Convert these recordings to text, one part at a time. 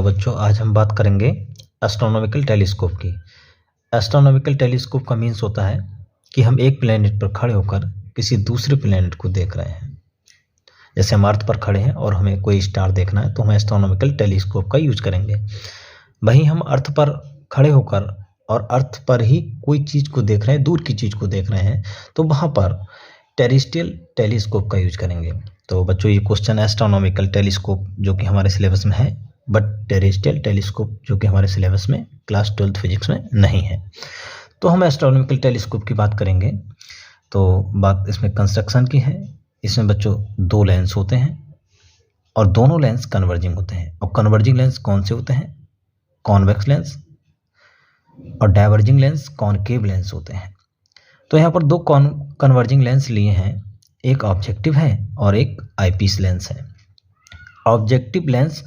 Hello बच्चों, आज हम बात करेंगे एस्ट्रोनॉमिकल टेलीस्कोप की। एस्ट्रोनॉमिकल टेलीस्कोप का मीन्स होता है कि हम एक प्लेनेट पर खड़े होकर किसी दूसरे प्लेनेट को देख रहे हैं। जैसे हम अर्थ पर खड़े हैं और हमें कोई स्टार देखना है तो हम एस्ट्रोनॉमिकल टेलीस्कोप का यूज करेंगे। वहीं हम अर्थ पर खड़े होकर और अर्थ पर ही कोई चीज़ को देख रहे हैं, दूर की चीज़ को देख रहे हैं, तो वहाँ पर टेरेस्ट्रियल टेलीस्कोप का यूज करेंगे। तो बच्चों, ये क्वेश्चन एस्ट्रोनॉमिकल टेलीस्कोप जो कि हमारे सिलेबस में है, बट टेरेस्ट्रियल टेलीस्कोप जो कि हमारे सिलेबस में क्लास 12th फिजिक्स में नहीं है। तो हम एस्ट्रोनॉमिकल टेलीस्कोप की बात करेंगे। तो बात इसमें कंस्ट्रक्शन की है। इसमें बच्चों दो लेंस होते हैं और दोनों लेंस कन्वर्जिंग होते हैं। और कन्वर्जिंग लेंस कौन से होते हैं? कॉन्वेक्स लेंस और डाइवर्जिंग लेंस कॉनकेव लेंस होते हैं। तो यहाँ पर दो कन्वर्जिंग लेंस लिए हैं, एक ऑब्जेक्टिव है और एक आईपीस लेंस है। ऑब्जेक्टिव लेंस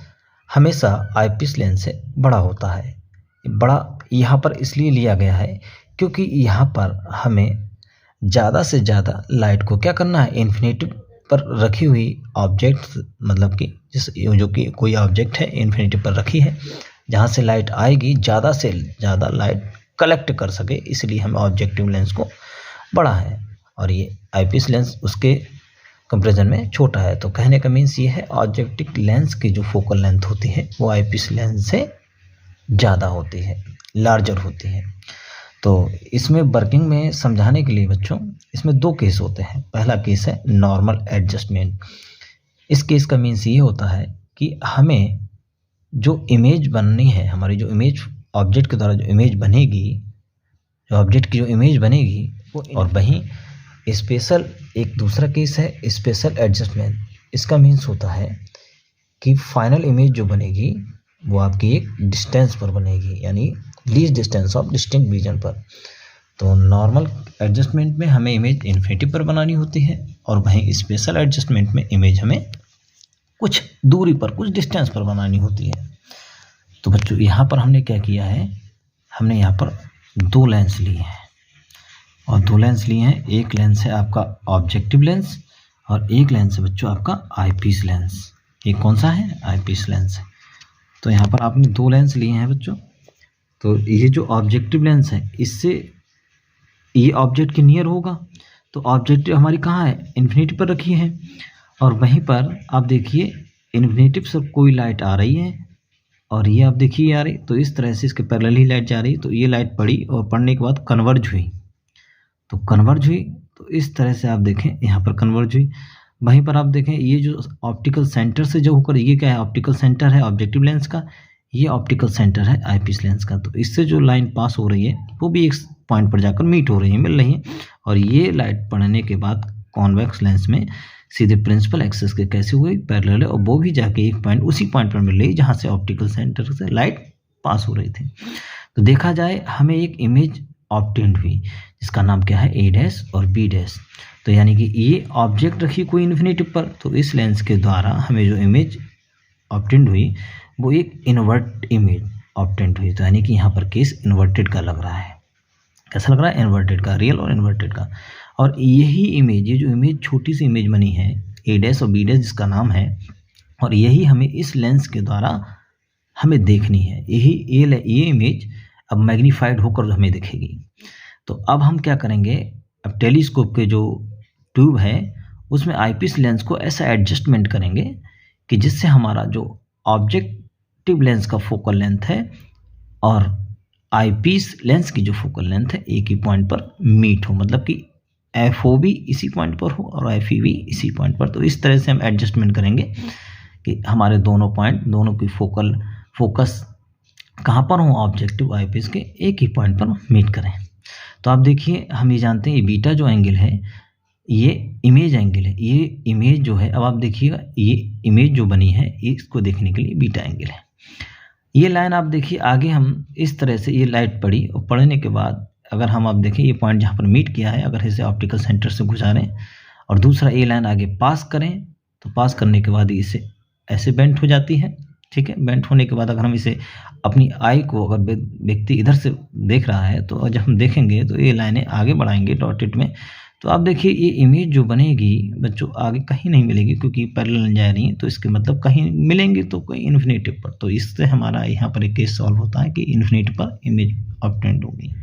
हमेशा आईपीस लेंस से बड़ा होता है। बड़ा यहाँ पर इसलिए लिया गया है क्योंकि यहाँ पर हमें ज़्यादा से ज़्यादा लाइट को क्या करना है, इन्फिनिटी पर रखी हुई ऑब्जेक्ट, मतलब कि जो कि कोई ऑब्जेक्ट है इन्फिनिटी पर रखी है, जहाँ से लाइट आएगी ज़्यादा से ज़्यादा लाइट कलेक्ट कर सके, इसलिए हमें ऑब्जेक्टिव लेंस को बड़ा है और ये आईपीस लेंस उसके कंपैरिजन में छोटा है। तो कहने का मीन्स ये है, ऑब्जेक्टिव लेंस की जो फोकल लेंथ होती है वो आईपीस लेंस से ज़्यादा होती है, लार्जर होती है। तो इसमें वर्किंग में समझाने के लिए बच्चों इसमें दो केस होते हैं। पहला केस है नॉर्मल एडजस्टमेंट। इस केस का मीन्स ये होता है कि हमें जो इमेज बननी है, हमारी जो इमेज ऑब्जेक्ट के द्वारा जो इमेज बनेगी, जो ऑब्जेक्ट की जो इमेज बनेगी वो, और वहीं स्पेशल एक दूसरा केस है स्पेशल एडजस्टमेंट। इसका मीन्स होता है कि फाइनल इमेज जो बनेगी वो आपकी एक डिस्टेंस पर बनेगी, यानी least distance of distinct region पर। तो नॉर्मल एडजस्टमेंट में हमें इमेज इन्फिनिटी पर बनानी होती है और वहीं स्पेशल एडजस्टमेंट में इमेज हमें कुछ दूरी पर, कुछ डिस्टेंस पर बनानी होती है। तो बच्चों यहाँ पर हमने क्या किया है, हमने यहाँ पर दो लेंस लिए हैं और दो लेंस लिए हैं। एक लेंस है आपका ऑब्जेक्टिव लेंस और एक लेंस है बच्चों आपका आईपीस लेंस। ये कौन सा है? आईपीस लेंस है। तो यहाँ पर आपने दो लेंस लिए हैं बच्चों। तो ये जो ऑब्जेक्टिव लेंस है, इससे ये ऑब्जेक्ट के नियर होगा, तो ऑब्जेक्टिव हमारी कहाँ है? इन्फिनिटी पर रखी है और वहीं पर आप देखिए इन्फिनिटी से कोई लाइट आ रही है और ये आप देखिए आ रही, तो इस तरह से इसके पैरेलल ही लाइट जा रही। तो ये लाइट पड़ी और पड़ने के बाद कन्वर्ज हुई, तो कन्वर्ज हुई, तो इस तरह से आप देखें यहाँ पर कन्वर्ज हुई। वहीं पर आप देखें ये जो ऑप्टिकल सेंटर से जो होकर, ये क्या है? ऑप्टिकल सेंटर है ऑब्जेक्टिव लेंस का, ये ऑप्टिकल सेंटर है आईपीस लेंस का। तो इससे जो लाइन पास हो रही है वो भी एक पॉइंट पर जाकर मीट हो रही है, मिल रही है, और ये लाइट पड़ने के बाद कॉन्वेक्स लेंस में सीधे प्रिंसिपल एक्सिस के कैसे हुई? पैरेलल है, और वो भी जाके एक पॉइंट उसी पॉइंट पर मिल रही है जहाँ से ऑप्टिकल सेंटर से लाइट पास हो रही थी। तो देखा जाए हमें एक इमेज ऑब्टेन्ड हुई जिसका नाम क्या है? ए डैश और बी डैश। तो यानी कि ये ऑब्जेक्ट रखी कोई इन्फिनिटी पर, तो इस लेंस के द्वारा हमें जो इमेज ऑब्टेन्ड हुई वो एक इन्वर्ट इमेज ऑब्टेन्ड हुई। तो यानी कि यहाँ पर केस इन्वर्टेड का लग रहा है। कैसा लग रहा है? इन्वर्टेड का, रियल और इन्वर्टेड का। और यही इमेज, ये जो इमेज छोटी सी इमेज बनी है ए डैश और बी डैश जिसका नाम है, और यही हमें इस लेंस के द्वारा हमें देखनी है। ये इमेज अब मैग्नीफाइड होकर हमें दिखेगी। तो अब हम क्या करेंगे, अब टेलीस्कोप के जो ट्यूब है उसमें आईपीस लेंस को ऐसा एडजस्टमेंट करेंगे कि जिससे हमारा जो ऑब्जेक्टिव लेंस का फोकल लेंथ है और आईपीस लेंस की जो फोकल लेंथ है एक ही पॉइंट पर मीट हो, मतलब कि एफओ भी इसी पॉइंट पर हो और एफई भी इसी पॉइंट पर। तो इस तरह से हम एडजस्टमेंट करेंगे कि हमारे दोनों पॉइंट, दोनों की फोकस कहाँ पर हो? ऑब्जेक्टिव आईपीस के एक ही पॉइंट पर मीट करें। तो आप देखिए, हम ये जानते हैं ये बीटा जो एंगल है ये इमेज एंगल है। ये इमेज जो है, अब आप देखिएगा ये इमेज जो बनी है इसको देखने के लिए बीटा एंगल है। ये लाइन आप देखिए आगे, हम इस तरह से ये लाइट पड़ी और पड़ने के बाद अगर हम आप देखें ये पॉइंट जहाँ पर मीट किया है, अगर इसे ऑप्टिकल सेंटर से गुजारें और दूसरा ये लाइन आगे पास करें, तो पास करने के बाद इसे ऐसे बेंट हो जाती है। ठीक है, बेंट होने के बाद अगर हम इसे अपनी आई को, अगर व्यक्ति इधर से देख रहा है तो जब हम देखेंगे तो ये लाइनें आगे बढ़ाएंगे डॉटेड में, तो आप देखिए ये इमेज जो बनेगी बच्चों आगे कहीं नहीं मिलेगी, क्योंकि पैरेलल जा रही है, तो इसके मतलब कहीं मिलेंगे तो कोई इन्फिनिटी पर। तो इससे हमारा यहाँ पर एक केस सॉल्व होता है कि इन्फिनिटी पर इमेज ऑब्टेंड होगी।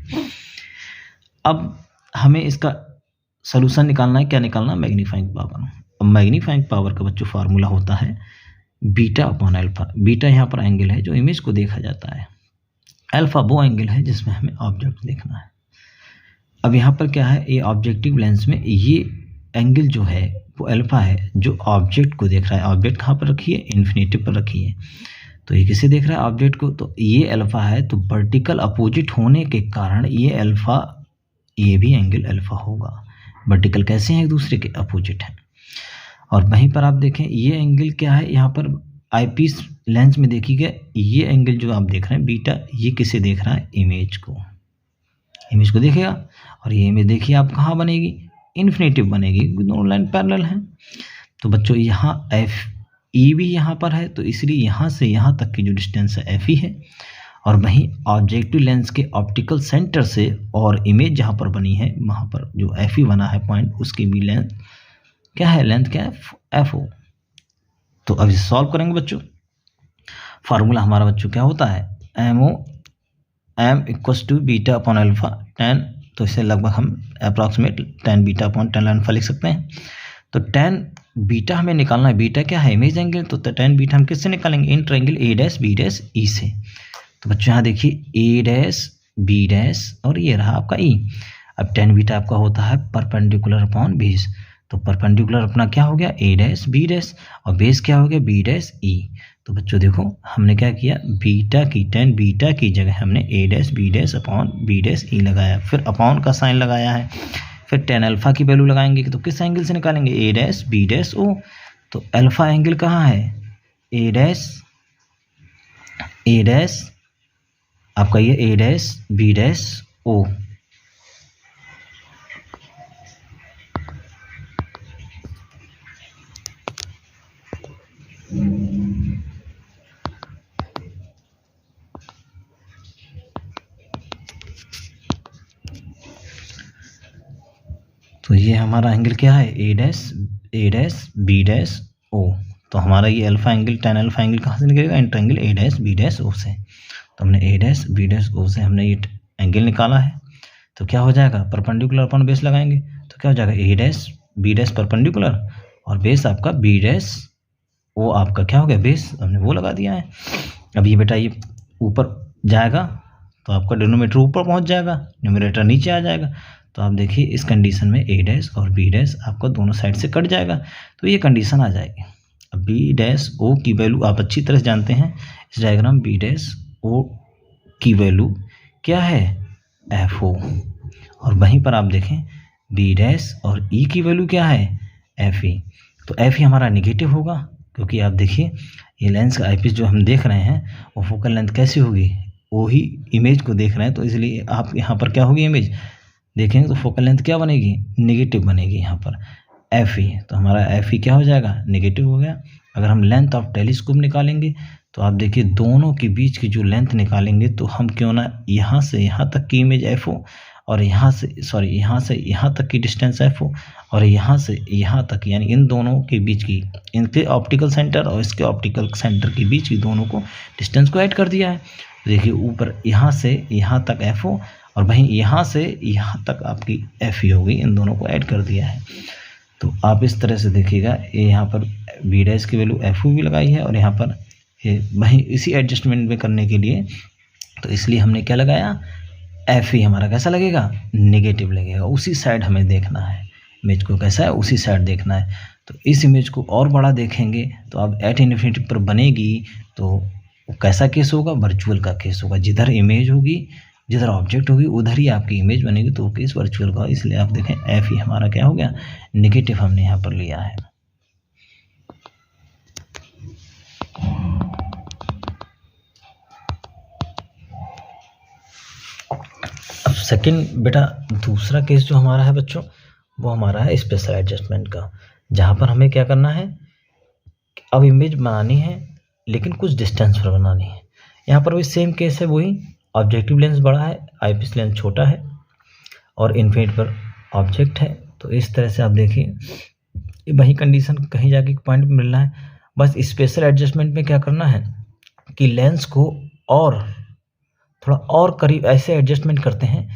अब हमें इसका सोल्यूशन निकालना है। क्या निकालना? Magnifying power. अब मैग्नीफाइंग पावर का बच्चों फार्मूला होता है बीटा अपॉन अल्फा। बीटा यहाँ पर एंगल है जो इमेज को देखा जाता है, अल्फा वो एंगल है जिसमें हमें ऑब्जेक्ट देखना है। अब यहाँ पर क्या है, ये ऑब्जेक्टिव लेंस में ये एंगल जो है वो अल्फा है जो ऑब्जेक्ट को देख रहा है। ऑब्जेक्ट कहाँ पर रखिए? इन्फिनिटी पर रखिए। तो ये किसे देख रहा है? ऑब्जेक्ट को। तो ये अल्फा है, तो वर्टिकल अपोजिट होने के कारण ये अल्फा, ये भी एंगल अल्फा होगा। वर्टिकल कैसे हैं? एक दूसरे के अपोजिट हैं। और वहीं पर आप देखें ये एंगल क्या है, यहाँ पर आईपीस लेंस में देखिएगा ये एंगल जो आप देख रहे हैं बीटा, ये किसे देख रहा है? इमेज को। इमेज को देखेगा, और ये इमेज देखिए आप कहाँ बनेगी? इन्फिनिटी बनेगी, दोनों लाइन पैरेलल हैं। तो बच्चों यहाँ एफ ई भी यहाँ पर है, तो इसलिए यहाँ से यहाँ तक की जो डिस्टेंस है एफ ई है। और वहीं ऑब्जेक्टिव लेंस के ऑप्टिकल सेंटर से और इमेज जहाँ पर बनी है वहाँ पर जो एफ ई बना है पॉइंट, उसकी भी लेंथ क्या है? लेंथ क्या है? F O. तो अब इसे सॉल्व करेंगे बच्चों। फार्मूला हमारा बच्चों क्या होता है? M O M equals to beta upon alpha ten. तो इसे लगभग हम approximate ten beta upon ten alpha लिख सकते हैं। तो टेन बीटा हमें निकालना है। बीटा क्या है? Image angle. तो टेन बीटा हम किससे निकालेंगे? In triangle A dash B dash E से। तो बच्चों यहाँ देखिए ए डैश बी डैश और ये रहा आपका ई। अब टेन बीटा आपका होता है परपेंडिकुलर अपॉन बेस। तो परपेंडिकुलर अपना क्या हो गया? ए डैश बी डैश, और बेस क्या हो गया? B dash E. तो बच्चों देखो हमने क्या किया, बीटा की टेन बीटा की जगह हमने A dash B dash upon B dash E लगाया, फिर अपॉन का साइन लगाया है, फिर टेन अल्फा की वैल्यू लगाएंगे। तो किस एंगल से निकालेंगे? A dash B dash O. तो अल्फा एंगल कहाँ है? ए डैश आपका ये A dash B dash O. तो ये हमारा एंगल क्या है? A dash B dash O. तो हमारा ये alpha angle tan alpha angle कहाँ से निकलेगा? In triangle A dash B dash O से। तो हमने A dash B dash O से हमने ये एंगल निकाला है। तो क्या हो जाएगा? परपेंडिकुलर अपॉन बेस लगाएंगे तो क्या हो जाएगा? ए डैश बी डैश परपेंडिकुलर और बेस आपका बी डैश ओ आपका क्या हो गया? बेस, हमने वो लगा दिया है। अब ये बेटा ये ऊपर जाएगा तो आपका डिनोमिनेटर ऊपर पहुंच जाएगा, न्यूमरेटर नीचे आ जाएगा। तो आप देखिए इस कंडीशन में ए डैश और बी डैश आपको दोनों साइड से कट जाएगा, तो ये कंडीशन आ जाएगी। अब बी डैश ओ की वैल्यू आप अच्छी तरह से जानते हैं इस डायग्राम, बी डैश ओ की वैल्यू क्या है? F O. और वहीं पर आप देखें बी डैश और ई की वैल्यू क्या है? F E. तो एफ ई हमारा निगेटिव होगा, क्योंकि आप देखिए ये लेंस का आईपीस जो हम देख रहे हैं वो फोकल लेंथ कैसी होगी? वो ही इमेज को देख रहे हैं, तो इसलिए आप यहाँ पर क्या होगी? इमेज देखेंगे तो फोकल लेंथ क्या बनेगी? निगेटिव बनेगी यहाँ पर एफ ई। तो हमारा एफ ई क्या हो जाएगा? निगेटिव हो गया। अगर हम लेंथ ऑफ टेलीस्कोप निकालेंगे तो आप देखिए दोनों के बीच की जो लेंथ निकालेंगे तो हम क्यों ना यहाँ से यहाँ तक की इमेज एफ ओ और यहाँ से यहाँ तक की डिस्टेंस एफ ओ और यहाँ से यहाँ तक, यानी इन दोनों के बीच की, इनके ऑप्टिकल सेंटर और इसके ऑप्टिकल सेंटर के बीच की दोनों को डिस्टेंस को ऐड कर दिया है। देखिए ऊपर यहाँ से यहाँ तक एफ ओ और वहीं यहाँ से यहाँ तक आपकी एफ ई होगी, इन दोनों को ऐड कर दिया है। तो आप इस तरह से देखिएगा, ये यहाँ पर बी डैश की वैल्यू एफ ओ भी लगाई है और यहाँ पर ये वहीं इसी एडजस्टमेंट में करने के लिए, तो इसलिए हमने क्या लगाया? एफ ई हमारा कैसा लगेगा? निगेटिव लगेगा। उसी साइड हमें देखना है, इमेज को कैसा है उसी साइड देखना है। तो इस इमेज को और बड़ा देखेंगे तो अब एट इन्फिनिटी पर बनेगी तो कैसा केस होगा? वर्चुअल का केस होगा। जिधर इमेज होगी, जिधर ऑब्जेक्ट होगी उधर ही आपकी इमेज बनेगी, तो केस वर्चुअल का। इसलिए आप देखें एफ ई हमारा क्या हो गया? निगेटिव हमने यहाँ पर लिया है। अब सेकंड बेटा दूसरा केस जो हमारा है बच्चों वो हमारा है स्पेशल एडजस्टमेंट का, जहाँ पर हमें क्या करना है? अब इमेज बनानी है लेकिन कुछ डिस्टेंस पर बनानी है। यहाँ पर भी सेम केस है, वही ऑब्जेक्टिव लेंस बड़ा है, आईपीस लेंस छोटा है और इन्फिनिटी पर ऑब्जेक्ट है। तो इस तरह से आप देखिए वही कंडीशन कहीं जाके पॉइंट मिलना है। बस स्पेशल एडजस्टमेंट में क्या करना है कि लेंस को और थोड़ा और करीब ऐसे एडजस्टमेंट करते हैं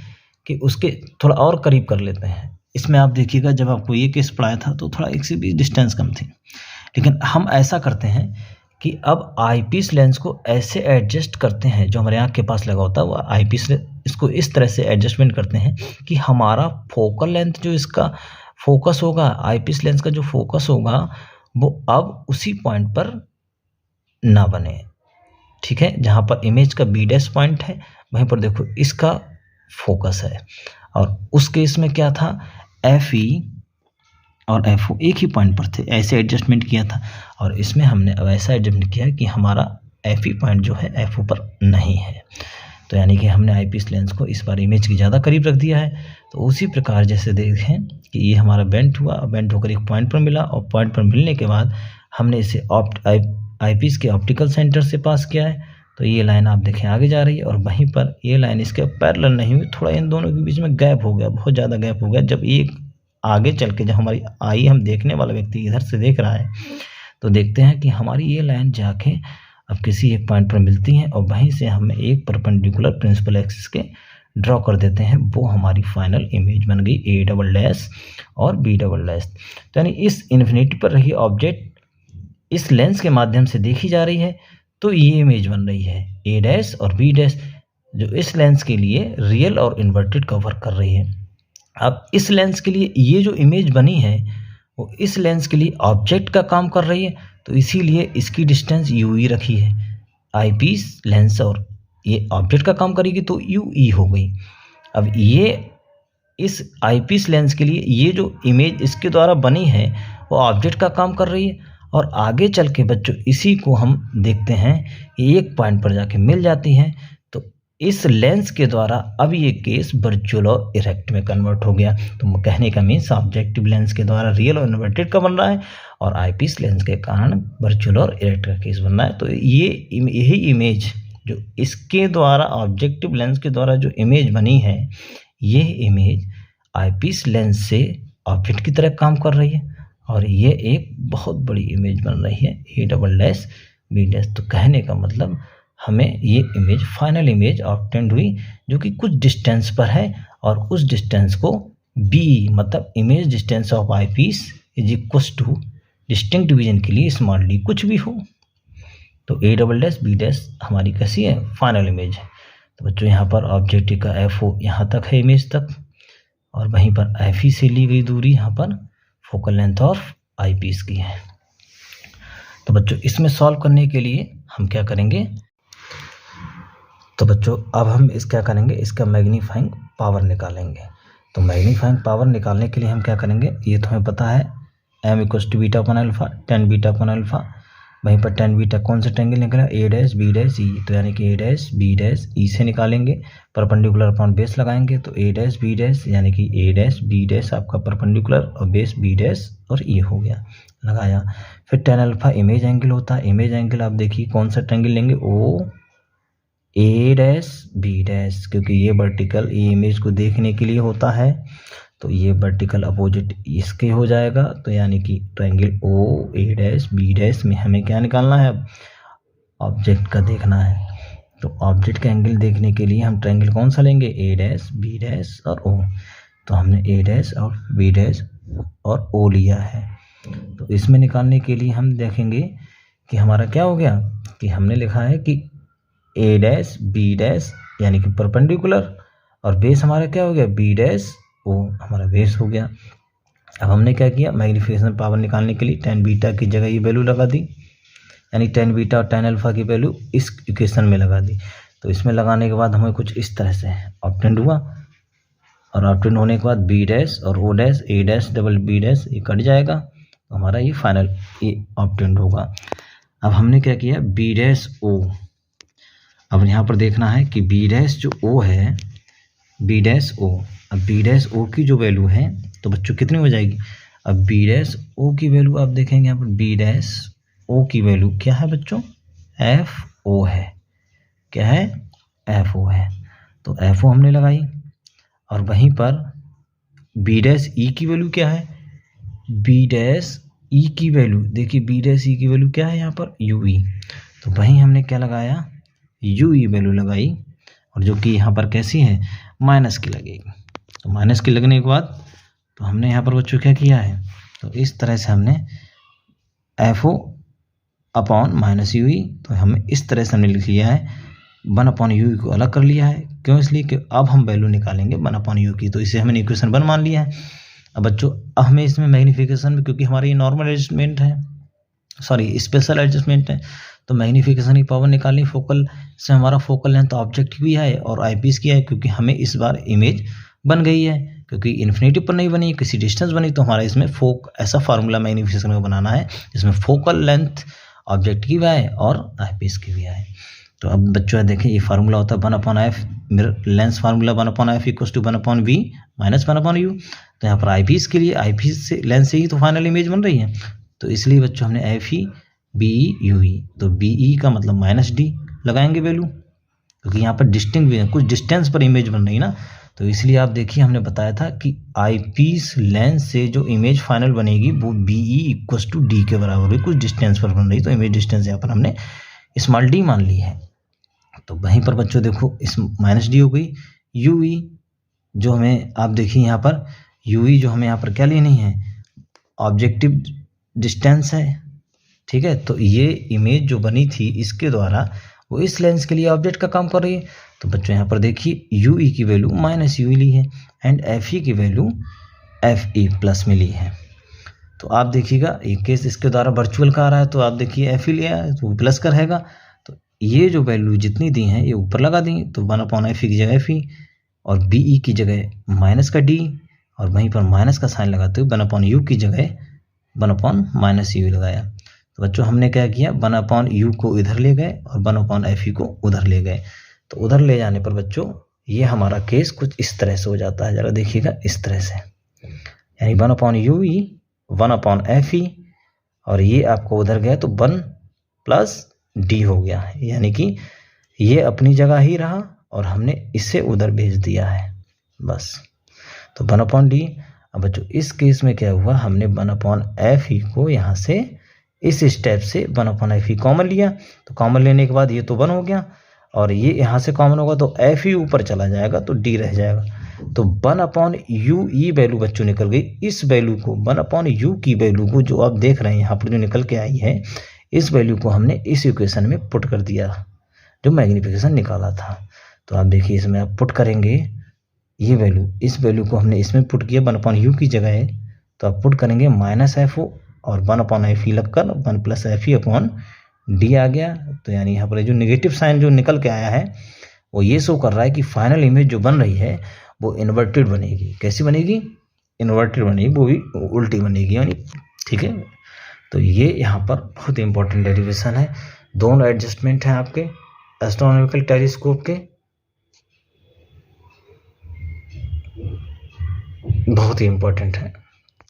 कि उसके थोड़ा और करीब कर लेते हैं। इसमें आप देखिएगा जब आपको ये केस पढ़ाया था तो थोड़ा 1 से 20 डिस्टेंस कम थी, लेकिन हम ऐसा करते हैं कि अब आईपीस लेंस को ऐसे एडजस्ट करते हैं, जो हमारे आँख के पास लगा होता है वो आईपीस इसको इस तरह से एडजस्टमेंट करते हैं कि हमारा फोकल लेंथ जो इसका फोकस होगा, आईपीस लेंस का जो फोकस होगा वो अब उसी पॉइंट पर ना बने। ठीक है, जहाँ पर इमेज का बी डैश पॉइंट है वहीं पर देखो इसका फोकस है। और उस केस में क्या था, एफ ई और एफ ओ एक ही पॉइंट पर थे, ऐसे एडजस्टमेंट किया था। और इसमें हमने अब ऐसा एडजस्टमेंट किया कि हमारा एफ ई पॉइंट जो है एफ ओ पर नहीं है। तो यानी कि हमने आईपीस लेंस को इस बार इमेज की ज़्यादा करीब रख दिया है। तो उसी प्रकार जैसे देखें कि ये हमारा बेंट हुआ, बेंट होकर एक पॉइंट पर मिला और पॉइंट पर मिलने के बाद हमने इसे आईपीस के ऑप्टिकल सेंटर से पास किया है। तो ये लाइन आप देखें आगे जा रही है और वहीं पर ये लाइन इसके पैरेलल नहीं हुई, थोड़ा इन दोनों के बीच में गैप हो गया, बहुत ज़्यादा गैप हो गया। जब ये आगे चल के जब हमारी आई हम देखने वाला व्यक्ति इधर से देख रहा है तो देखते हैं कि हमारी ये लाइन जाके अब किसी एक पॉइंट पर मिलती हैं और वहीं से हमें एक परपेंडिकुलर प्रिंसिपल एक्सिस के ड्रॉ कर देते हैं। वो हमारी फाइनल इमेज बन गई ए डबल डैश और बी डबल डैश। तो यानी इस इन्फिनिटी पर रही ऑब्जेक्ट इस लेंस के माध्यम से देखी जा रही है, तो ये इमेज बन रही है ए डैश और बी डैश, जो इस लेंस के लिए रियल और इन्वर्टेड का वर्क कर रही है। अब इस लेंस के लिए ये जो इमेज बनी है वो इस लेंस के लिए ऑब्जेक्ट का काम कर रही है, तो इसीलिए इसकी डिस्टेंस यू ई रखी है। आईपीस लेंस और ये ऑब्जेक्ट का काम करेगी तो यू ई हो गई। अब ये इस आईपीस लेंस के लिए ये जो इमेज इसके द्वारा बनी है वो ऑब्जेक्ट का काम कर रही है। और आगे चल के बच्चों इसी को हम देखते हैं एक पॉइंट पर जाके मिल जाती हैं। तो इस लेंस के द्वारा अब ये केस वर्चुअल और इरेक्ट में कन्वर्ट हो गया। तो कहने का मीन्स ऑब्जेक्टिव लेंस के द्वारा रियल और इन्वर्टेड का बन रहा है और आईपीस लेंस के कारण वर्चुअल और इरेक्ट का केस बन रहा है। तो यही इमेज जो इसके द्वारा ऑब्जेक्टिव लेंस के द्वारा जो इमेज बनी है, ये इमेज आईपीस लेंस से ऑब्जेक्ट की तरह काम कर रही है और ये एक बहुत बड़ी इमेज बन रही है A double dash B dash. तो कहने का मतलब हमें ये इमेज फाइनल इमेज ऑब्टेंड हुई जो कि कुछ डिस्टेंस पर है और उस डिस्टेंस को बी मतलब image distance of eyepiece is equal to distinct division के लिए स्मॉल डी कुछ भी हो। तो A double dash B dash हमारी कैसी है, फाइनल इमेज है। तो बच्चों यहाँ पर ऑब्जेक्ट का एफ ओ यहाँ तक है इमेज तक और वहीं पर एफ ई से ली गई दूरी यहाँ पर फोकल लेंथ ऑफ आईपीस की है। तो बच्चों इसमें सॉल्व करने के लिए हम क्या करेंगे, तो बच्चों अब हम क्या करेंगे, इसका मैग्नीफाइंग पावर निकालेंगे। तो मैग्नीफाइंग पावर निकालने के लिए हम क्या करेंगे, ये तो हमें पता है M equals to beta upon alpha, tan beta upon alpha. वहीं पर टेन बीटा कौन सा ट्रायंगल निकला, A dash B dash E. तो यानी कि A dash B dash E से निकालेंगे, परपेंडिकुलर अपॉन बेस लगाएंगे। तो ए डैश बी डैश यानी कि ए डैश बी डैश आपका परपेंडिकुलर और बेस बी डैश और ये हो गया लगाया। फिर टेन अल्फा इमेज एंगल होता है। इमेज एंगल आप देखिए कौन सा ट्रायंगल लेंगे, ओ ए डैश बी डैश, क्योंकि ये वर्टिकल ये इमेज को देखने के लिए होता है तो ये वर्टिकल अपोजिट इसके हो जाएगा। तो यानी कि ट्रायंगल ओ ए डैश बी डैश में हमें क्या निकालना है, ऑब्जेक्ट का देखना है। तो ऑब्जेक्ट का एंगल देखने के लिए हम ट्रायंगल कौन सा लेंगे, ए डैश बी डैश और ओ। तो हमने ए डैश और बी डैश और ओ लिया है। तो इसमें निकालने के लिए हम देखेंगे कि हमारा क्या हो गया कि हमने लिखा है कि ए डैश बी डैश यानी कि परपेंडिकुलर और बेस हमारा क्या हो गया, बी डैश ओ हमारा बेस हो गया। अब हमने क्या किया, मैग्नीफिकेशन पावर निकालने के लिए टेन बीटा की जगह ये वैल्यू लगा दी, यानी टेन बीटा और टेन अल्फा की वैल्यू इस इक्वेशन में लगा दी। तो इसमें लगाने के बाद हमें कुछ इस तरह से ऑब्टेंड हुआ और ऑब्टेंड होने के बाद बी डैश और ओ डैश ए डैश डबल बी डैश ये कट जाएगा। तो हमारा ये फाइनल ये ऑब्टेंड होगा। अब हमने क्या किया, बी डैश ओ, अब यहाँ पर देखना है कि बी डैश जो ओ है, बी डैश ओ, अब बी डैश ओ की जो वैल्यू है तो बच्चों कितनी हो जाएगी, अब बी डैश ओ की वैल्यू आप देखेंगे यहाँ पर बी डैश ओ की वैल्यू क्या है बच्चों, एफ ओ है। क्या है, एफ ओ है। तो एफ ओ हमने लगाई और वहीं पर बी डैश ई की वैल्यू क्या है, बी डैश ई की वैल्यू, देखिए बी डैश ई की वैल्यू क्या है यहाँ पर यू ई, तो वहीं हमने क्या लगाया यू ई वैल्यू लगाई, और जो कि यहाँ पर कैसी है माइनस की लगेगी। तो माइनस की लगने के बाद तो हमने यहाँ पर बच्चों क्या किया है, तो इस तरह से हमने F O upon minus U E, तो हमें इस तरह से हमने लिख लिया है 1 अपॉन यू को अलग कर लिया है। क्यों, इसलिए कि अब हम वैल्यू निकालेंगे 1 अपॉन यू की, तो इसे हमने इक्वेशन 1 मान लिया है। अब बच्चों अब हमें इसमें मैग्नीफिकेशन में, क्योंकि हमारी नॉर्मल एडजस्टमेंट है, सॉरी स्पेशल एडजस्टमेंट है, तो मैग्नीफिकेशन की पावर निकालनी, फोकल से हमारा फोकल लेंथ ऑब्जेक्ट की है और आईपीस की है, क्योंकि हमें इस बार इमेज बन गई है, क्योंकि इन्फिनिटी पर नहीं बनी, किसी डिस्टेंस बनी, तो हमारा इसमें ऐसा फार्मूला मैग्नीफिकेशन का बनाना है जिसमें फोकल लेंथ ऑब्जेक्ट की भी आए और आईपीस की भी आए। तो अब बच्चों देखिए ये फार्मूला होता है 1 upon F, lens formula 1 upon F equals to 1 upon V minus 1 upon U. तो यहाँ पर आईपीस के लिए आईपीस से लेंस से ही तो फाइनल इमेज बन रही है, तो इसलिए बच्चों हमने F E B E U E, तो बी ई का मतलब माइनस डी लगाएंगे वैल्यू, क्योंकि यहाँ पर डिस्टिंग भी है, कुछ डिस्टेंस पर इमेज बन रही है ना, तो इसलिए आप देखिए हमने बताया था कि आईपीस लेंस से जो इमेज फाइनल बनेगी वो B E equals to D के बराबर हुई, कुछ डिस्टेंस पर बन रही, तो इमेज डिस्टेंस यहाँ पर हमने स्मॉल डी मान ली है। तो वहीं पर बच्चों देखो इस माइनस डी हो गई, यू ई जो हमें आप देखिए यहाँ पर यू ई जो हमें यहाँ पर क्या लेनी है ऑब्जेक्टिव डिस्टेंस है, ठीक है। तो ये इमेज जो बनी थी इसके द्वारा वो इस लेंस के लिए ऑब्जेक्ट का काम कर रही है। तो बच्चों यहाँ पर देखिए यू ई की वैल्यू माइनस यू ली है एंड एफ ई की वैल्यू एफ ई प्लस में ली है। तो आप देखिएगा एक केस इसके द्वारा वर्चुअल का आ रहा है, तो आप देखिए एफ ई लिया है तो प्लस का रहेगा, तो ये जो वैल्यू जितनी दी हैं ये ऊपर लगा दी, तो 1 अपॉन एफ ई की जगह एफ ई और बी ई की जगह माइनस का डी, और वहीं पर माइनस का साइन लगाते हुए 1 अपॉन यू की जगह 1 अपॉन माइनस यू लगाया। तो बच्चों हमने क्या किया 1 अपॉन यू को इधर ले गए और 1 अपॉन एफ ई को उधर ले गए। तो उधर ले जाने पर बच्चों ये हमारा केस कुछ इस तरह से हो जाता है, ज़रा देखिएगा इस तरह से, यानी 1 upon you E 1 upon F E और ये आपको उधर गया तो 1 प्लस डी हो गया, यानी कि ये अपनी जगह ही रहा और हमने इसे उधर भेज दिया है बस। तो 1 अपॉन डी। अब बच्चों इस केस में क्या हुआ, हमने 1 अपॉन एफ ई को यहाँ से इस स्टेप से 1 अपॉन एफ ई कॉमन लिया, तो कॉमन लेने के बाद ये तो 1 हो गया और ये यहाँ से कॉमन होगा तो एफ ई ऊपर चला जाएगा तो डी रह जाएगा। तो 1 अपॉन यू ई वैल्यू बच्चों निकल गई। इस वैल्यू को 1 अपॉन यू की वैल्यू को जो आप देख रहे हैं यहाँ पर जो निकल के आई है, इस वैल्यू को हमने इस इक्वेशन में पुट कर दिया जो मैग्नीफिकेशन निकाला था। तो आप देखिए इसमें आप पुट करेंगे ये वैल्यू, इस वैल्यू को हमने इसमें पुट किया 1 अपॉन यू की जगह है, तो आप पुट करेंगे माइनस एफ ओ और 1 अपॉन एफ ई लगकर 1 plus F E upon D आ गया। तो यानी यहाँ पर जो नेगेटिव साइन जो निकल के आया है वो ये शो कर रहा है कि फाइनल इमेज जो बन रही है वो इन्वर्टेड बनेगी। कैसी बनेगी? इन्वर्टेड बनेगी, वो भी उल्टी बनेगी यानी, ठीक है। तो ये यहाँ पर बहुत इंपॉर्टेंट डेरिवेशन है, दोनों एडजस्टमेंट हैं आपके एस्ट्रोनॉमिकल टेलीस्कोप के, बहुत ही इंपॉर्टेंट है।